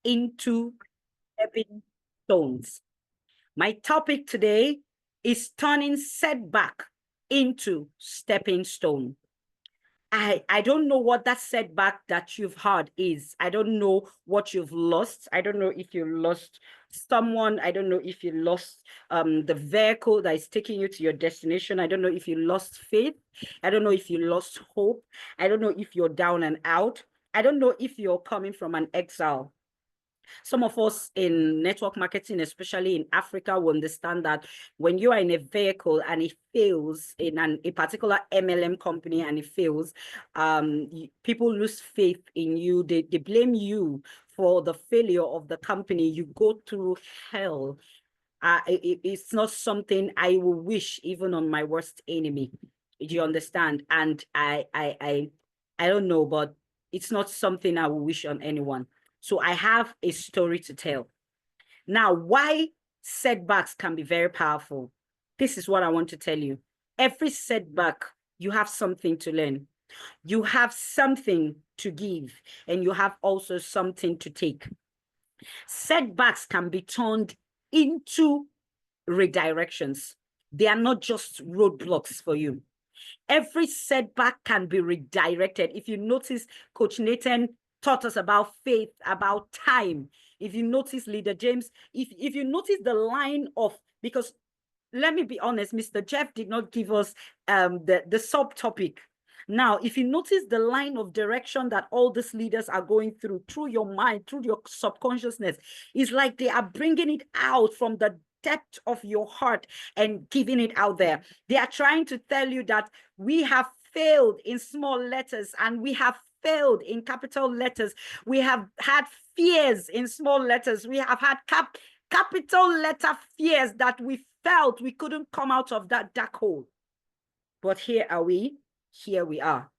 into stepping stones. My topic today is turning setback into stepping stone. I don't know what that setback that you've had is. I don't know what you've lost. I don't know if you lost someone. I don't know if you lost the vehicle that is taking you to your destination. I don't know if you lost faith. I don't know if you lost hope. I don't know if you're down and out. I don't know if you're coming from an exile. Some of us in network marketing, especially in Africa, will understand that when you are in a vehicle and it fails in a particular MLM company and it fails, people lose faith in you. They blame you for the failure of the company. You go through hell. It's not something I will wish even on my worst enemy. Do you understand? And I don't know, but it's not something I will wish on anyone. So I have a story to tell. Now, why setbacks can be very powerful. This is what I want to tell you. Every setback, you have something to learn. You have something to give, and you have also something to take. Setbacks can be turned into redirections. They are not just roadblocks for you. Every setback can be redirected. If you notice, Coach Nathan taught us about faith, about time. If you notice, Leader James, if you notice the line of, because let me be honest, Mr. Jeff did not give us the subtopic. Now, if you notice the line of direction that all these leaders are going through your mind, through your subconsciousness, is like they are bringing it out from the depth of your heart and giving it out there. They are trying to tell you that we have failed in small letters and we have failed in capital letters. We have had fears in small letters. We have had capital letter fears that we felt we couldn't come out of that dark hole. But here are we. Here we are.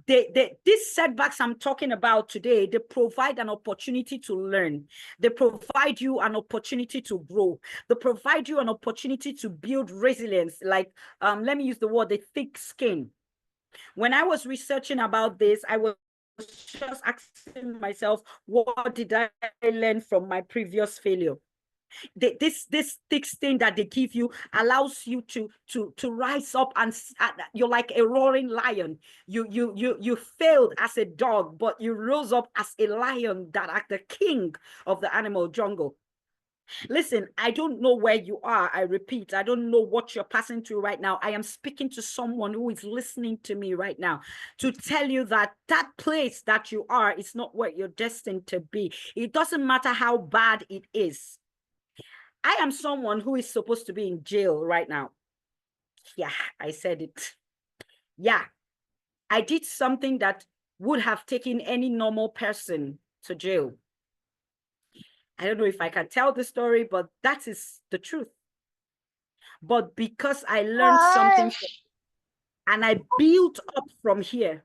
These setbacks I'm talking about today, they provide an opportunity to learn. They provide you an opportunity to grow. They provide you an opportunity to build resilience. Like, let me use the word, the thick skin. When I was researching about this, I was just asking myself, what did I learn from my previous failure? This thick skin that they give you allows you to rise up, and you're like a roaring lion. You failed as a dog, but you rose up as a lion, that are the king of the animal jungle. Listen, I don't know where you are. I repeat, I don't know what you're passing through right now. I am speaking to someone who is listening to me right now to tell you that that place that you are is not where you're destined to be. It doesn't matter how bad it is. I am someone who is supposed to be in jail right now. Yeah, I said it. Yeah, I did something that would have taken any normal person to jail. I don't know if I can tell the story, but that is the truth. But because I learned something and I built up from here,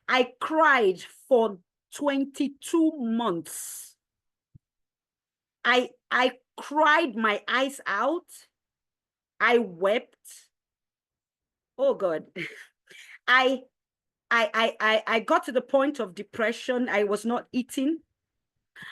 I cried for 22 months. I cried my eyes out. I wept. Oh God. I got to the point of depression. I was not eating.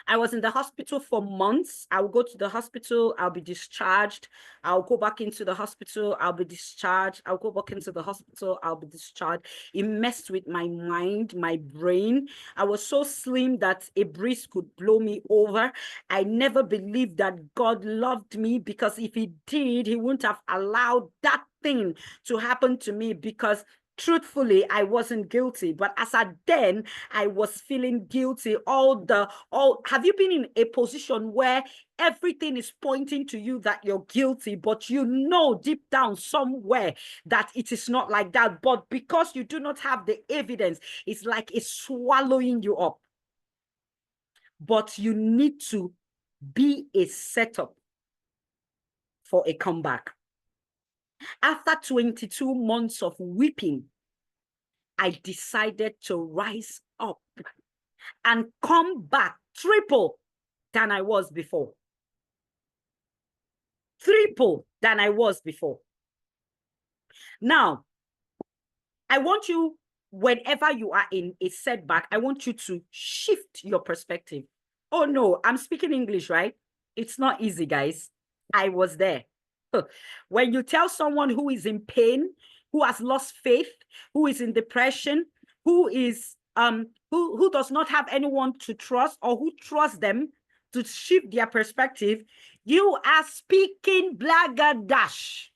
I was in the hospital for months. I will go to the hospital, I'll be discharged. I'll go back into the hospital, I'll be discharged. I'll go back into the hospital, I'll be discharged. It messed with my mind, my brain. I was so slim that a breeze could blow me over. I never believed that God loved me, because if he did, he wouldn't have allowed that thing to happen to me, because truthfully, I wasn't guilty, but as at then, I was feeling guilty. Have you been in a position where everything is pointing to you that you're guilty, but you know deep down somewhere that it is not like that, but because you do not have the evidence, it's like it's swallowing you up. But you need to be a setup for a comeback. After 22 months of weeping, I decided to rise up and come back triple than I was before. Triple than I was before. Now, I want you, whenever you are in a setback, I want you to shift your perspective. Oh no, I'm speaking English, right? It's not easy, guys. I was there. When you tell someone who is in pain, who has lost faith, who is in depression, who is who does not have anyone to trust or who trusts them to shift their perspective, you are speaking blackadash.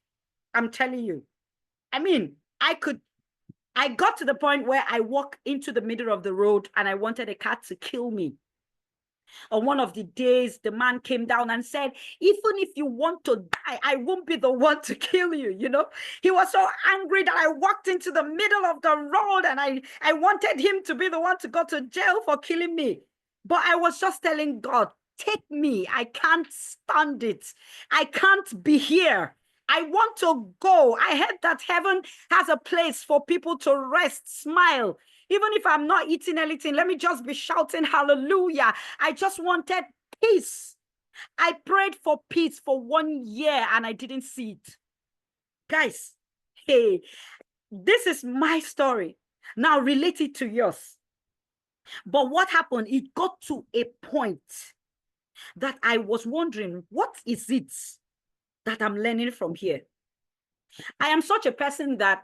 I'm telling you. I mean, I got to the point where I walked into the middle of the road and I wanted a cat to kill me. On one of the days, the man came down and said, even if you want to die, I won't be the one to kill you. You know, he was so angry that I walked into the middle of the road and I wanted him to be the one to go to jail for killing me. But I was just telling God, take me. I can't stand it. I can't be here. I want to go. I heard that heaven has a place for people to rest, smile. Even if I'm not eating anything, let me just be shouting hallelujah. I just wanted peace. I prayed for peace for 1 year and I didn't see it. Guys, hey, this is my story. Now relate it to yours. But what happened? It got to a point that I was wondering, what is it that I'm learning from here? I am such a person that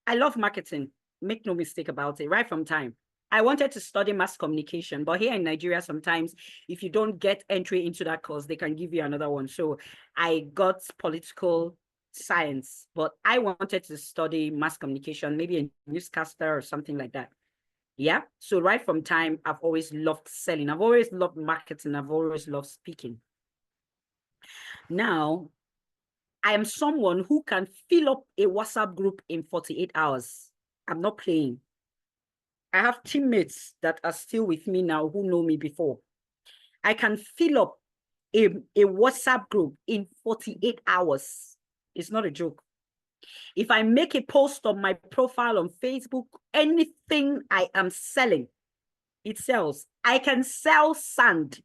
I love marketing. Make no mistake about it, right from time. I wanted to study mass communication, but here in Nigeria, sometimes if you don't get entry into that course, they can give you another one. So I got political science, but I wanted to study mass communication, maybe a newscaster or something like that. Yeah. So right from time, I've always loved selling. I've always loved marketing. I've always loved speaking. Now, I am someone who can fill up a WhatsApp group in 48 hours. I'm not playing. I have teammates that are still with me now who know me before. I can fill up a WhatsApp group in 48 hours. It's not a joke. If I make a post on my profile on Facebook, anything I am selling, it sells. I can sell sand.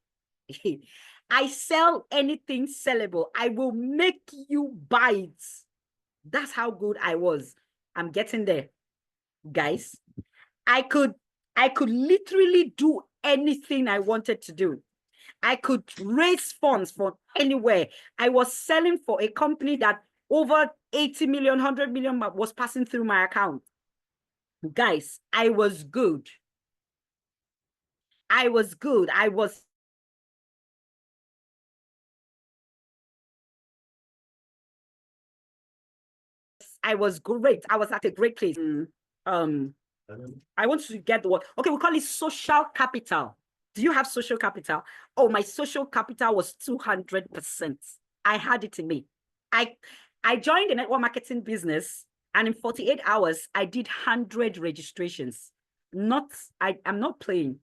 I sell anything sellable. I will make you buy it. That's how good I was. I'm getting there, guys. I could literally do anything I wanted to do. I could raise funds from anywhere. I was selling for a company that over 80 million, 100 million was passing through my account. Guys, I was good. I was good. I was great. I was at a great place. I want to get the word. Okay, we call it social capital. Do you have social capital? Oh, my social capital was 200%. I had it in me. I joined the network marketing business, and in 48 hours, I did 100 registrations. I'm not playing.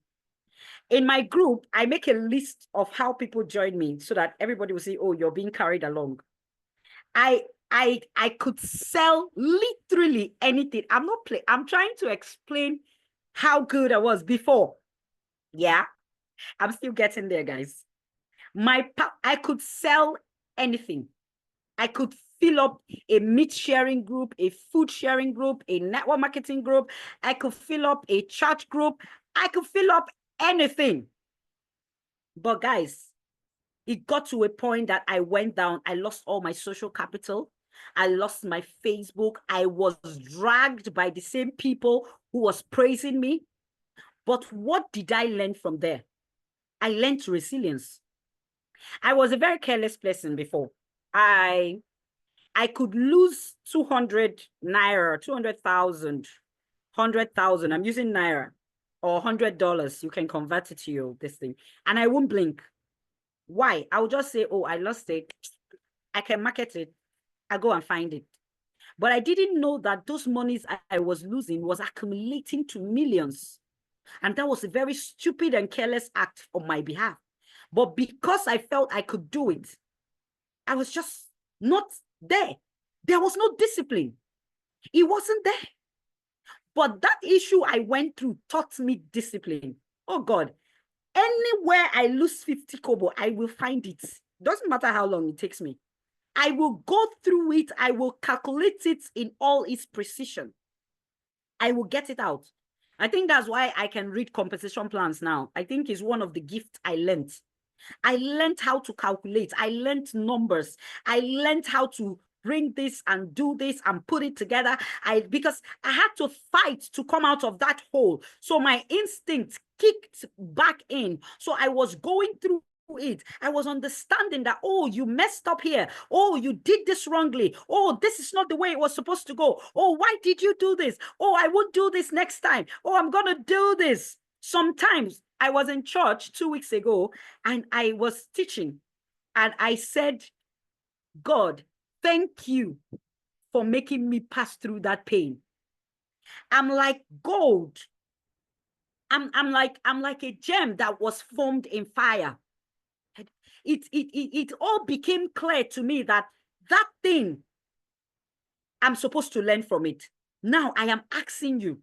In my group, I make a list of how people join me so that everybody will say, oh, you're being carried along. I could sell literally anything. I'm not playing. I'm trying to explain how good I was before. Yeah, I'm still getting there, guys. I could sell anything. I could fill up a meat sharing group, a food sharing group, a network marketing group. I could fill up a church group. I could fill up anything. But guys, it got to a point that I went down. I lost all my social capital. I lost my Facebook. I was dragged by the same people who was praising me. But what did I learn from there? I learned resilience. I was a very careless person before. I could lose 200 naira, 200,000, 100,000. I'm using naira, or $100. You can convert it to this thing. And I won't blink. Why? I will just say, oh, I lost it. I can market it. I go and find it. But I didn't know that those monies I was losing was accumulating to millions. And that was a very stupid and careless act on my behalf. But because I felt I could do it, I was just not there. There was no discipline. It wasn't there. But that issue I went through taught me discipline. Oh God, anywhere I lose 50 kobo, I will find it. Doesn't matter how long it takes me. I will go through it. I will calculate it in all its precision. I will get it out. I think that's why I can read compensation plans now. I think it's one of the gifts I learned. I learned how to calculate. I learned numbers. I learned how to bring this and do this and put it together. Because I had to fight to come out of that hole. So my instinct kicked back in. So I was going through it. I was understanding that, oh, you messed up here. Oh, you did this wrongly. Oh, this is not the way it was supposed to go. Oh, why did you do this? Oh, I won't do this next time. Oh, I'm going to do this. Sometimes I was in church 2 weeks ago and I was teaching and I said, God, thank you for making me pass through that pain. I'm like gold. I'm like a gem that was formed in fire. It all became clear to me that thing, I'm supposed to learn from it. Now I am asking you,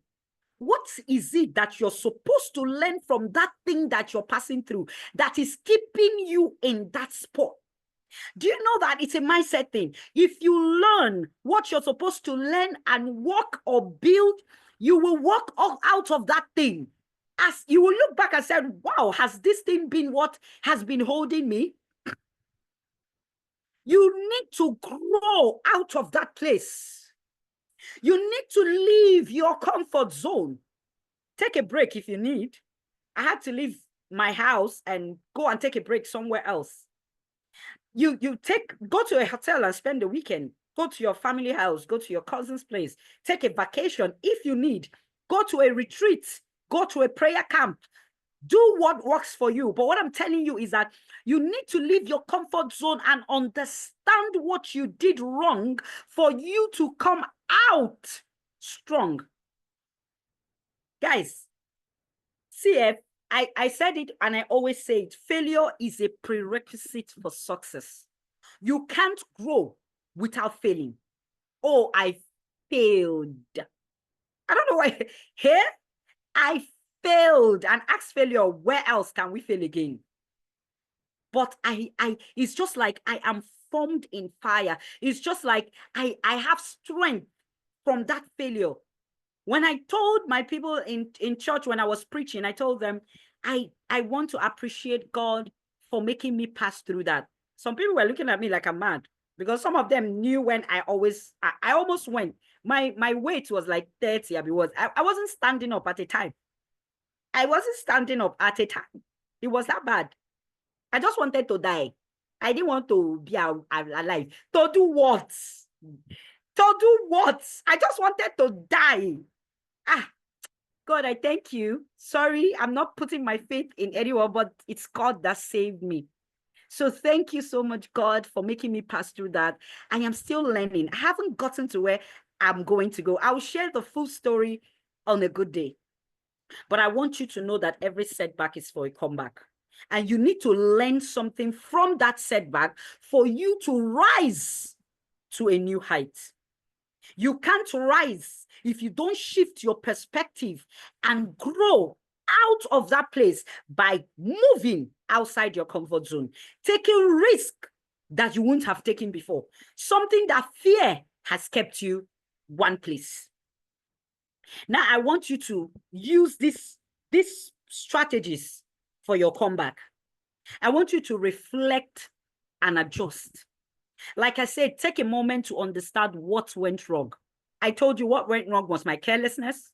what is it that you're supposed to learn from that thing that you're passing through that is keeping you in that spot? Do you know that it's a mindset thing? If you learn what you're supposed to learn and work or build, you will walk out of that thing. As you will look back and say, wow, has this thing been what has been holding me? You need to grow out of that place. You need to leave your comfort zone. Take a break if you need. I had to leave my house and go and take a break somewhere else. You go to a hotel and spend the weekend. Go to your family house. Go to your cousin's place. Take a vacation if you need. Go to a retreat. Go to a prayer camp. Do what works for you. But what I'm telling you is that you need to leave your comfort zone and understand what you did wrong for you to come out strong. Guys, CF, I said it and I always say it. Failure is a prerequisite for success. You can't grow without failing. Oh, I failed. I don't know why. Here, I failed. And ask failure, where else can we fail again? But it's just like I am formed in fire. It's just like I have strength from that failure. When I told my people in church when I was preaching, I told them, I want to appreciate God for making me pass through that. Some people were looking at me like I'm mad because some of them knew when I almost went. My weight was like 30. I wasn't standing up at a time. I wasn't standing up at a time. It was that bad. I just wanted to die. I didn't want to be alive. To do what? To do what? I just wanted to die. God, I thank you. Sorry, I'm not putting my faith in anyone, but it's God that saved me. So thank you so much, God, for making me pass through that. I am still learning. I haven't gotten to where I'm going to go. I'll share the full story on a good day. But I want you to know that every setback is for a comeback. And you need to learn something from that setback for you to rise to a new height. You can't rise if you don't shift your perspective and grow out of that place by moving outside your comfort zone, taking risk that you wouldn't have taken before, something that fear has kept you one place. Now, I want you to use these strategies for your comeback. I want you to reflect and adjust. Like I said, take a moment to understand what went wrong. I told you what went wrong was my carelessness.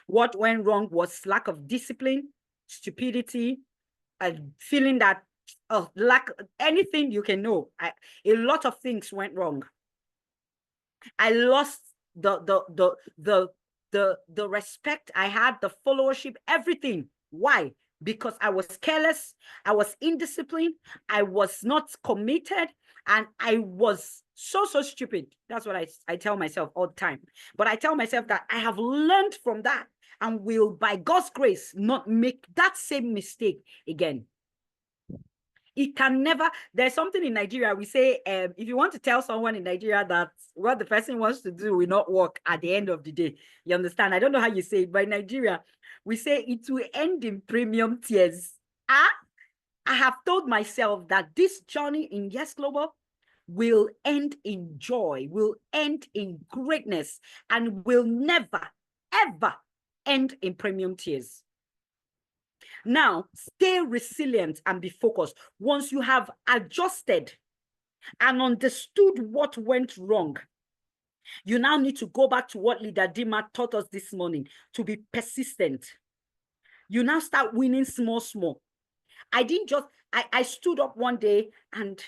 What went wrong was lack of discipline, stupidity, and feeling that lack anything you can know. A lot of things went wrong. I lost the respect I had, the followership, everything. Why? Because I was careless, I was indisciplined, I was not committed, and I was so stupid. That's what I tell myself all the time. But I tell myself that I have learned from that and will, by God's grace, not make that same mistake again. It can never, there's something in Nigeria, we say, if you want to tell someone in Nigeria that what the person wants to do will not work at the end of the day, you understand? I don't know how you say it, but in Nigeria, we say it will end in premium tears. I have told myself that this journey in Yes Global will end in joy, will end in greatness, and will never, ever end in premium tiers. Now, stay resilient and be focused. Once you have adjusted and understood what went wrong, you now need to go back to what Leader Dima taught us this morning, to be persistent. You now start winning small, small. I didn't just, I stood up one day and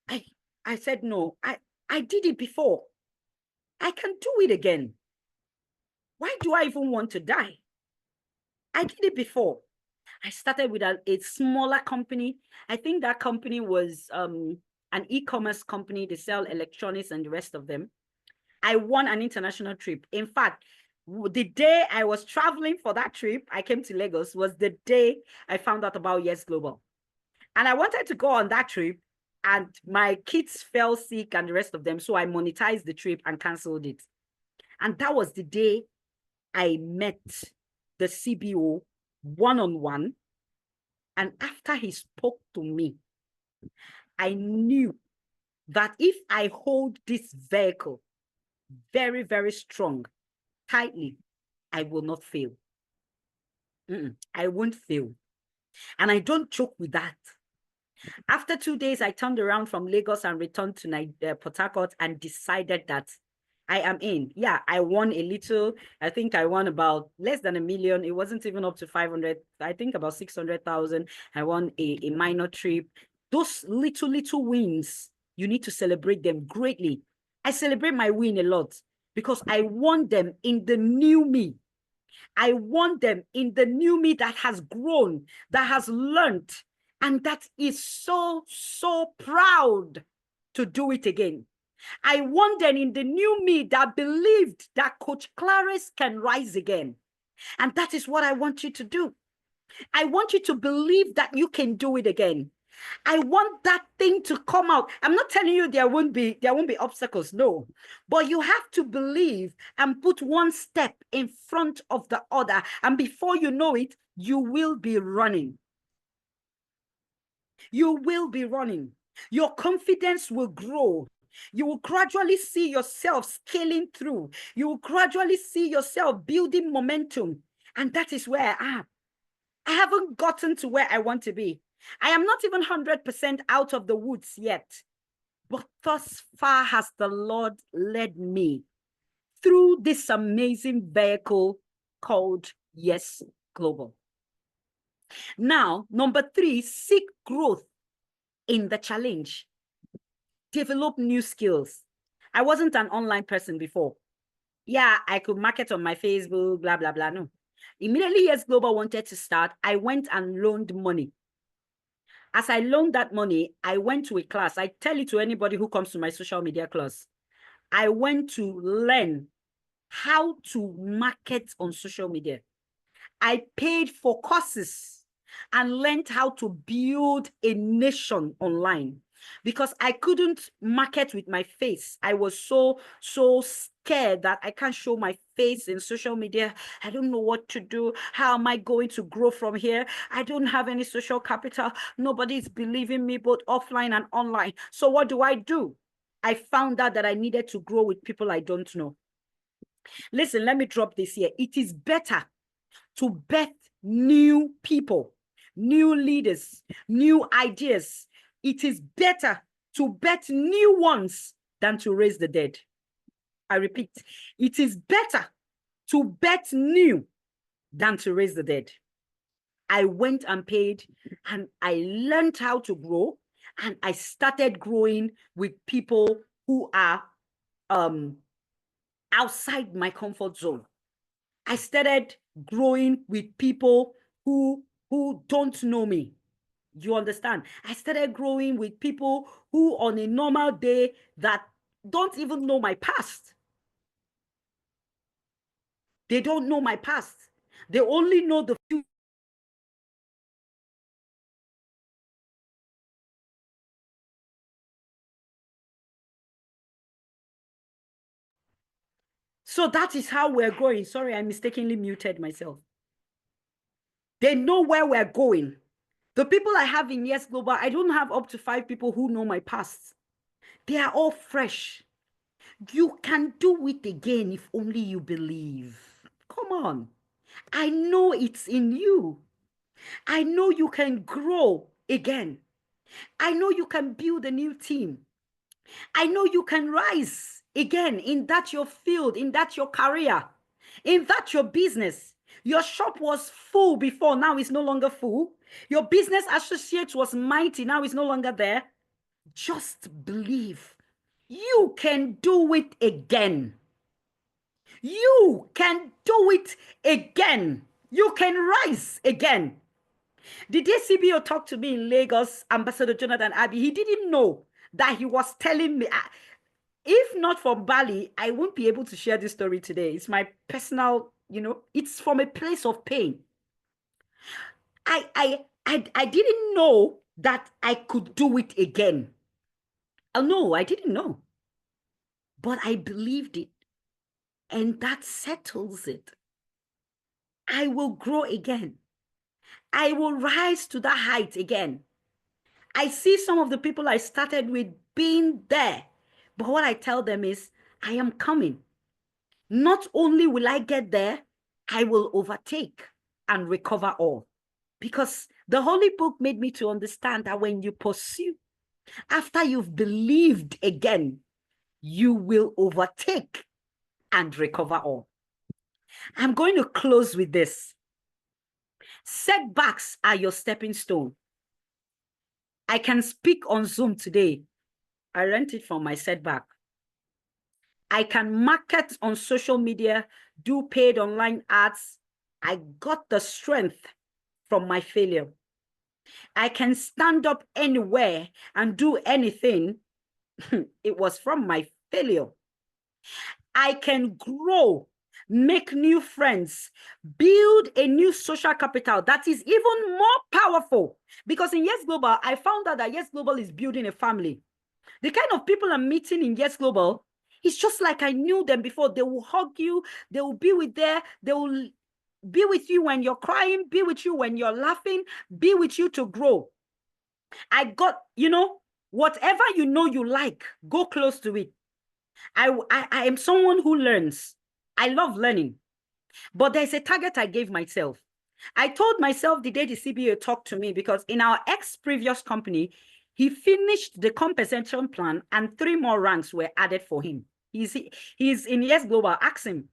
I said, no, I did it before. I can do it again. Why do I even want to die? I did it before. I started with a smaller company. I think that company was an e-commerce company. They sell electronics and the rest of them. I won an international trip. In fact, the day I was traveling for that trip, I came to Lagos, was the day I found out about Yes Global. And I wanted to go on that trip, and my kids fell sick and the rest of them. So I monetized the trip and canceled it. And that was the day I met the CBO one-on-one. And after he spoke to me, I knew that if I hold this vehicle very, very strong, tightly, I will not fail. I won't fail. And I don't joke with that. After 2 days, I turned around from Lagos and returned to Port Harcourt and decided that I am in. Yeah, I won a little. I think I won about less than $1 million. It wasn't even up to 500. I think about 600,000. I won a minor trip. Those little wins, you need to celebrate them greatly. I celebrate my win a lot because I won them in the new me. I won them in the new me that has grown, that has learned, and that is so, so proud to do it again. I won them in the new me that believed that Coach Clarace can rise again. And that is what I want you to do. I want you to believe that you can do it again. I want that thing to come out. I'm not telling you there won't be obstacles, no. But you have to believe and put one step in front of the other. And before you know it, you will be running. You will be running. Your confidence will grow. You will gradually see yourself scaling through. You will gradually see yourself building momentum. And that is where I am. I haven't gotten to where I want to be. I am not even 100% out of the woods yet. But thus far has the Lord led me through this amazing vehicle called Yes Global. Now, number 3, seek growth in the challenge. Develop new skills. I wasn't an online person before. Yeah, I could market on my Facebook, blah, blah, blah. No. Immediately, Yes Global wanted to start, I went and loaned money. As I loaned that money, I went to a class. I tell it to anybody who comes to my social media class. I went to learn how to market on social media. I paid for courses and learned how to build a nation online because I couldn't market with my face. I was so scared that I can't show my face in social media. I don't know what to do. How am I going to grow from here? I don't have any social capital. Nobody's believing me both offline and online. So what do? I found out that I needed to grow with people I don't know. Listen, let me drop this here. It is better to birth new people, new leaders, new ideas. It is better to birth new ones than to raise the dead. I repeat, it is better to birth new than to raise the dead. I went and paid and I learned how to grow, and I started growing with people who are outside my comfort zone. I started growing with people who don't know me. You understand? I started growing with people who on a normal day that don't even know my past. They don't know my past. They only know the future. So that is how we're going. Sorry, I mistakenly muted myself. They know where we're going. The people I have in Yes Global, I don't have up to 5 people who know my past. They are all fresh. You can do it again if only you believe. Come on. I know it's in you. I know you can grow again. I know you can build a new team. I know you can rise again in that your field, in that your career, in that your business. Your shop was full before, now it's no longer full. Your business associate was mighty, now it's no longer there. Just believe. You can do it again. You can do it again. You can rise again. The day CBO talked to me in Lagos, Ambassador Jonathan Abbey, he didn't know that he was telling me. If not for Bali, I won't be able to share this story today. It's my personal, it's from a place of pain. I didn't know that I could do it again. Oh, no, I didn't know. But I believed it. And that settles it. I will grow again. I will rise to that height again. I see some of the people I started with being there. But what I tell them is, I am coming. Not only will I get there, I will overtake and recover all. Because the Holy Book made me to understand that when you pursue, after you've believed again, you will overtake and recover all. I'm going to close with this. Setbacks are your stepping stone. I can speak on Zoom today. I rent it from my setback. I can market on social media, do paid online ads. I got the strength from my failure. I can stand up anywhere and do anything. It was from my failure. I can grow, make new friends, build a new social capital that is even more powerful. Because in Yes Global, I found out that Yes Global is building a family. The kind of people I'm meeting in Yes Global, it's just like I knew them before. They will hug you. They will be they will be with you when you're crying, be with you when you're laughing, be with you to grow. I got, whatever you like, go close to it. I am someone who learns. I love learning. But there's a target I gave myself. I told myself the day the CBO talked to me, because in our previous company, he finished the compensation plan and 3 more ranks were added for him. He's in Yes Global. Ask him.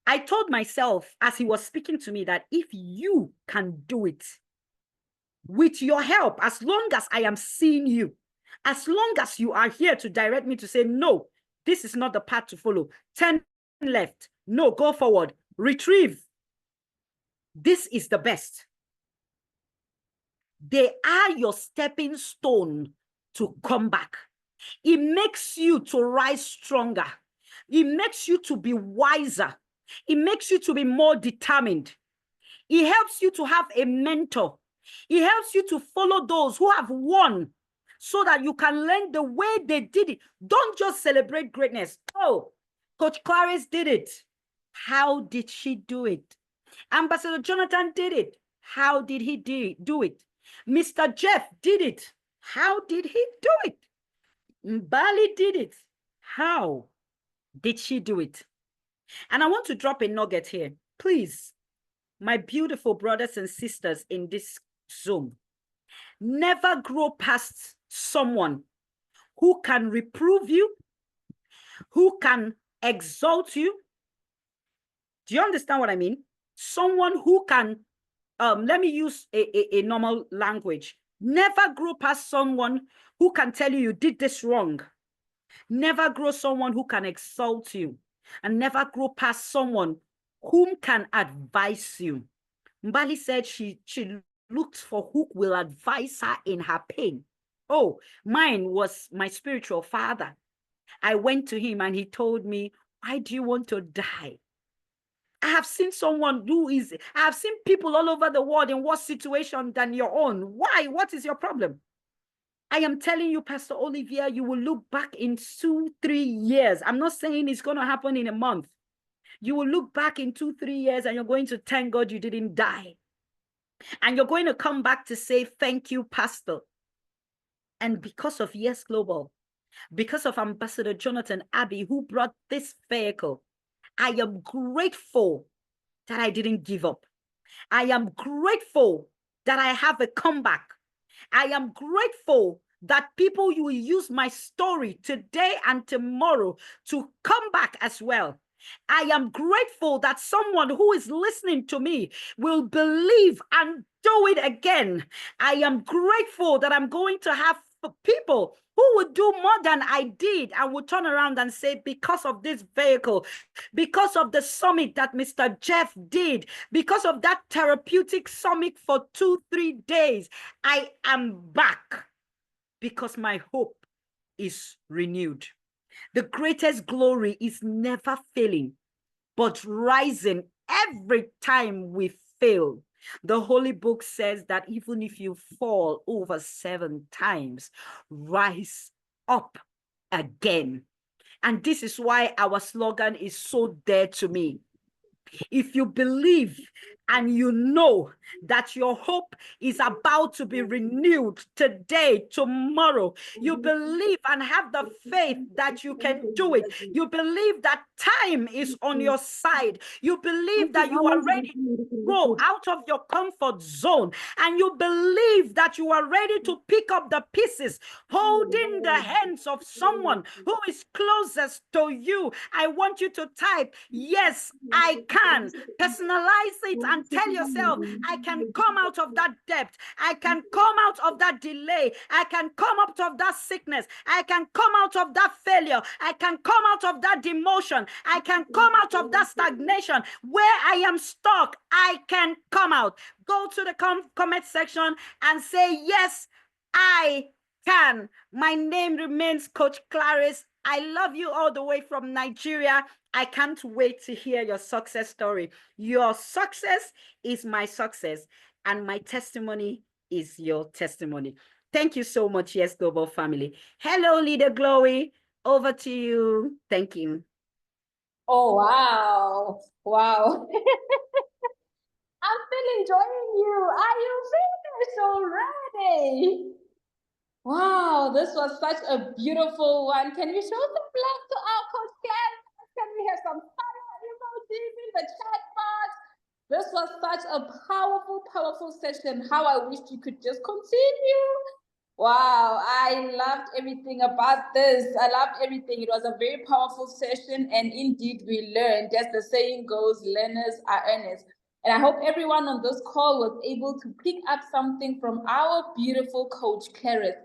I told myself as he was speaking to me that if you can do it with your help, as long as I am seeing you, as long as you are here to direct me to say, no, this is not the path to follow. Turn left. No, go forward. Retrieve. This is the best. They are your stepping stone to come back. It makes you to rise stronger. It makes you to be wiser. It makes you to be more determined. It helps you to have a mentor. It helps you to follow those who have won so that you can learn the way they did it. Don't just celebrate greatness. Oh, Coach Clarace did it. How did she do it? Ambassador Jonathan did it. How did he do it? Mr. Jeff did it. How did he do it? Bali did it. How did she do it? And I want to drop a nugget here. Please, my beautiful brothers and sisters in this Zoom, never grow past someone who can reprove you, who can exalt you. Do you understand what I mean? Someone who can, let me use a normal language. Never grow past someone who can tell you you did this wrong. Never grow someone who can exalt you. And never grow past someone whom can advise you. Mbali said she looked for who will advise her in her pain. Oh, mine was my spiritual father. I went to him and he told me, why do you want to die? I have seen I have seen people all over the world in worse situation than your own. Why? What is your problem? I am telling you, Pastor Olivia, you will look back in 2-3 years. I'm not saying it's going to happen in a month. You will look back in 2-3 years and you're going to thank God you didn't die. And you're going to come back to say, thank you, Pastor. And because of Yes Global, because of Ambassador Jonathan Abbey, who brought this vehicle, I am grateful that I didn't give up. I am grateful that I have a comeback. I am grateful that people will use my story today and tomorrow to come back as well. I am grateful that someone who is listening to me will believe and do it again. I am grateful that I'm going to have people who would do more than I did and would turn around and say, because of this vehicle, because of the summit that Mr. Jeff did, because of that therapeutic summit for 2-3 days, I am back because my hope is renewed. The greatest glory is never failing, but rising every time we fail. The Holy Book says that even if you fall over 7 times, rise up again. And this is why our slogan is so dear to me. If you believe and you know that your hope is about to be renewed today, tomorrow, you believe and have the faith that you can do it. You believe that time is on your side. You believe that you are ready to grow out of your comfort zone. And you believe that you are ready to pick up the pieces, holding the hands of someone who is closest to you. I want you to type, yes, I can. Personalize it and tell yourself, I can come out of that debt. I can come out of that delay. I can come out of that sickness. I can come out of that failure. I can come out of that demotion. I can come out of that stagnation. Where I am stuck, I can come out. Go to the comment section and say, yes, I can. My name remains Coach Clarace. I love you all the way from Nigeria. I can't wait to hear your success story. Your success is my success, and my testimony is your testimony. Thank you so much, Yes Global family. Hello, Leader Glowrii. Over to you. Thank you. Oh, wow. Wow. I'm still enjoying you. Are you finished already? Wow, this was such a beautiful one. Can you show some love to our Coach Clarace? Can we have some fire emojis in the chat box? This was such a powerful, powerful session. How I wished you could just continue. Wow, I loved everything about this. I loved everything. It was a very powerful session, and indeed we learned, as the saying goes, learners are earners. And I hope everyone on this call was able to pick up something from our beautiful Coach Clarace.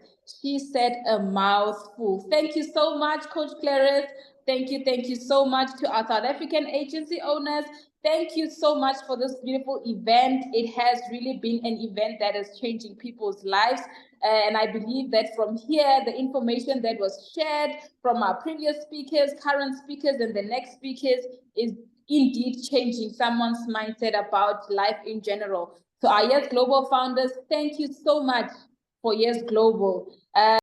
She said a mouthful. Thank you so much, Coach Clarace. Thank you so much to our South African agency owners. Thank you so much for this beautiful event. It has really been an event that is changing people's lives. And I believe that from here, the information that was shared from our previous speakers, current speakers, and the next speakers is indeed changing someone's mindset about life in general. So our Yes Global founders, thank you so much for Yes Global.